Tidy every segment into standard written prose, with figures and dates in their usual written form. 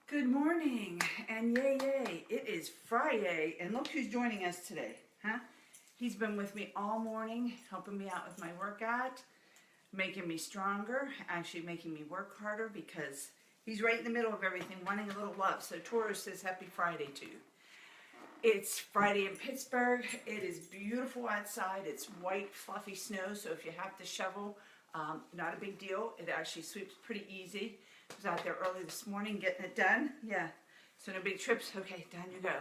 Good morning, and yay, it is Friday, and look who's joining us today, huh? He's been with me all morning, helping me out with my workout, making me stronger, actually making me work harder because he's right in the middle of everything, wanting a little love. So Taurus says happy Friday to you. It's Friday in Pittsburgh. It is beautiful outside. It's white, fluffy snow, so if you have to shovel, not a big deal. It actually sweeps pretty easy. I was out there early this morning getting it done. Yeah, so no big trips. Okay, down you go.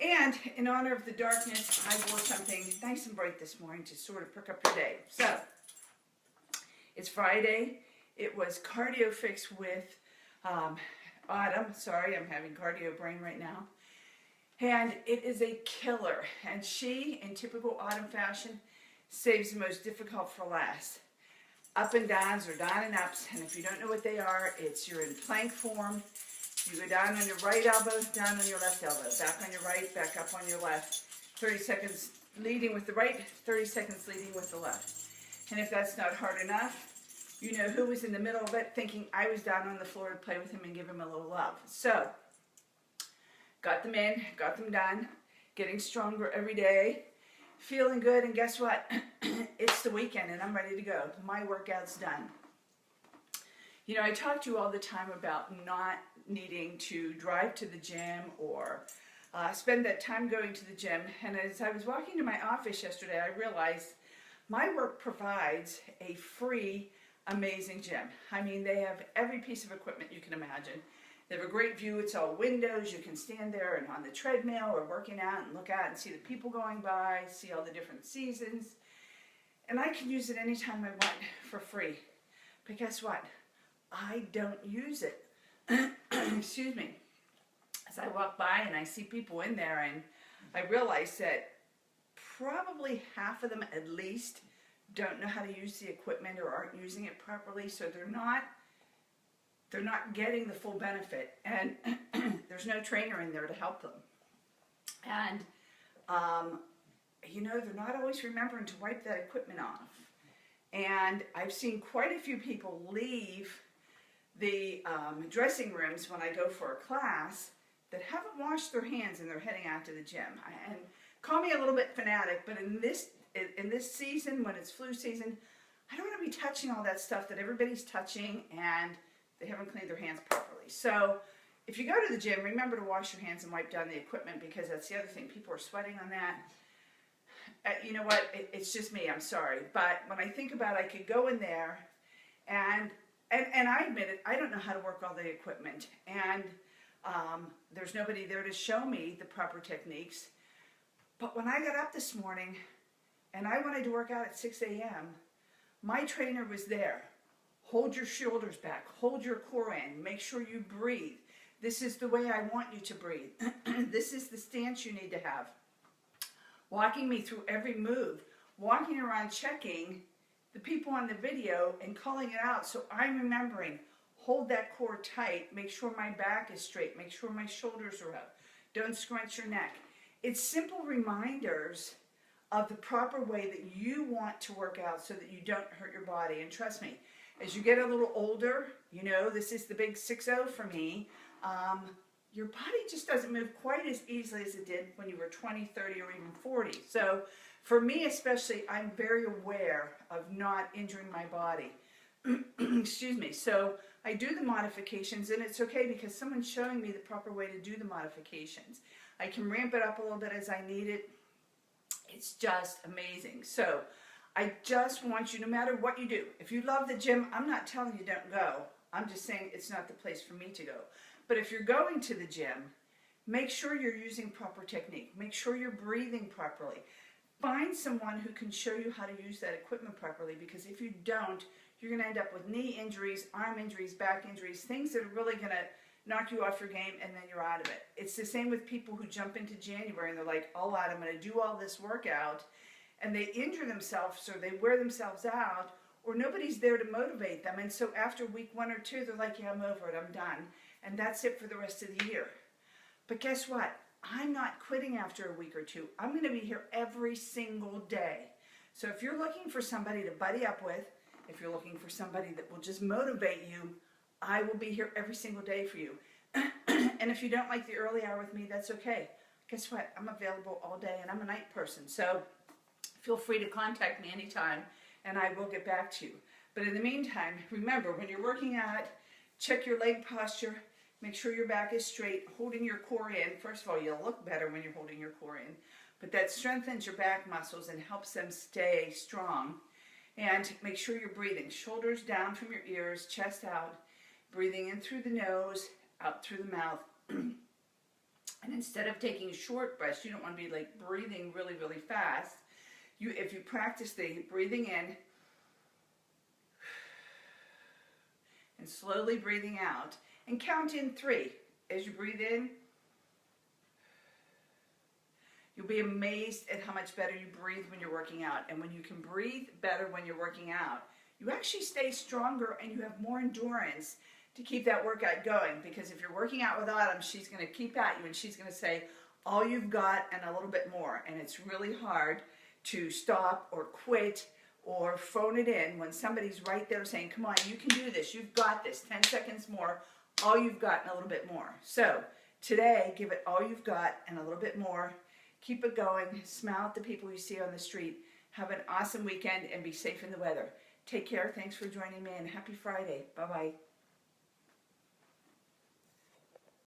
And in honor of the darkness, I wore something nice and bright this morning to sort of perk up your day. So, it's Friday. It was Cardio Fix with Autumn. Sorry, I'm having cardio brain right now. And it is a killer. And she, in typical Autumn fashion, saves the most difficult for last. Up and downs or down and ups, and if you don't know what they are, you're in plank form. You go down on your right elbow, down on your left elbow, back on your right, back up on your left. 30 seconds leading with the right, 30 seconds leading with the left. And if that's not hard enough, you know who was in the middle of it thinking I was down on the floor to play with him and give him a little love. So, got them in, got them done, getting stronger every day. Feeling good, and guess what? It's the weekend and I'm ready to go. My workout's done. You know, I talk to you all the time about not needing to drive to the gym or spend that time going to the gym. And as I was walking to my office yesterday, I realized my work provides a free, amazing gym. I mean, they have every piece of equipment you can imagine. They have a great view. It's all windows. You can stand there and on the treadmill or working out and look out and see the people going by, see all the different seasons. And I can use it anytime I want for free. But guess what? I don't use it. Excuse me. As I walk by and I see people in there, and I realize that probably half of them at least don't know how to use the equipment or aren't using it properly, so they're not getting the full benefit, and there's no trainer in there to help them. And, you know, they're not always remembering to wipe that equipment off. And I've seen quite a few people leave the dressing rooms when I go for a class that haven't washed their hands and they're heading out to the gym. And call me a little bit fanatic, but in this season, when it's flu season, I don't want to be touching all that stuff that everybody's touching and they haven't cleaned their hands properly. So if you go to the gym, remember to wash your hands and wipe down the equipment, because that's the other thing. People are sweating on that. You know what? It's just me. I'm sorry. But when I think about it, I could go in there and I admit it, I don't know how to work all the equipment. And there's nobody there to show me the proper techniques. But when I got up this morning and I wanted to work out at 6 a.m., my trainer was there. Hold your shoulders back. Hold your core in. Make sure you breathe. This is the way I want you to breathe. This is the stance you need to have. Walking me through every move. Walking around checking the people on the video and calling it out. So I'm remembering, hold that core tight. Make sure my back is straight. Make sure my shoulders are up. Don't scrunch your neck. It's simple reminders of the proper way that you want to work out so that you don't hurt your body. And trust me, as you get a little older, you know, this is the big 6-0 for me, your body just doesn't move quite as easily as it did when you were 20, 30, or even 40. So for me especially, I'm very aware of not injuring my body. Excuse me. So I do the modifications, and it's okay because someone's showing me the proper way to do the modifications. I can ramp it up a little bit as I need it. It's just amazing. So I just want you, no matter what you do, if you love the gym, I'm not telling you don't go. I'm just saying it's not the place for me to go. But if you're going to the gym, make sure you're using proper technique. Make sure you're breathing properly. Find someone who can show you how to use that equipment properly, because if you don't, you're going to end up with knee injuries, arm injuries, back injuries, things that are really going to knock you off your game, and then you're out of it. It's the same with people who jump into January and they're like, all right, I'm going to do all this workout, and they injure themselves or they wear themselves out, or nobody's there to motivate them. And so after week 1 or 2, they're like, yeah, I'm over it, I'm done. And that's it for the rest of the year. But guess what? I'm not quitting after a week or 2. I'm going to be here every single day. So if you're looking for somebody to buddy up with, if you're looking for somebody that will just motivate you, I will be here every single day for you. And if you don't like the early hour with me, that's okay. Guess what? I'm available all day, and I'm a night person. So feel free to contact me anytime, and I will get back to you. But in the meantime, remember, when you're working out, check your leg posture. Make sure your back is straight, holding your core in. First of all, you'll look better when you're holding your core in. But that strengthens your back muscles and helps them stay strong. And make sure you're breathing. Shoulders down from your ears, chest out. Breathing in through the nose, out through the mouth. And instead of taking short breaths, you don't want to be like breathing really, really fast. If you practice the breathing in and slowly breathing out, and count in 3. As you breathe in, you'll be amazed at how much better you breathe when you're working out. And when you can breathe better when you're working out, you actually stay stronger and you have more endurance to keep that workout going. Because if you're working out with Autumn, she's going to keep at you and she's going to say, all you've got and a little bit more. And it's really hard to stop or quit or phone it in when somebody's right there saying, come on, you can do this, you've got this, 10 seconds more, all you've got and a little bit more. So today, give it all you've got and a little bit more. Keep it going. Smile at the people you see on the street. Have an awesome weekend and be safe in the weather. Take care. Thanks for joining me and happy Friday. Bye-bye.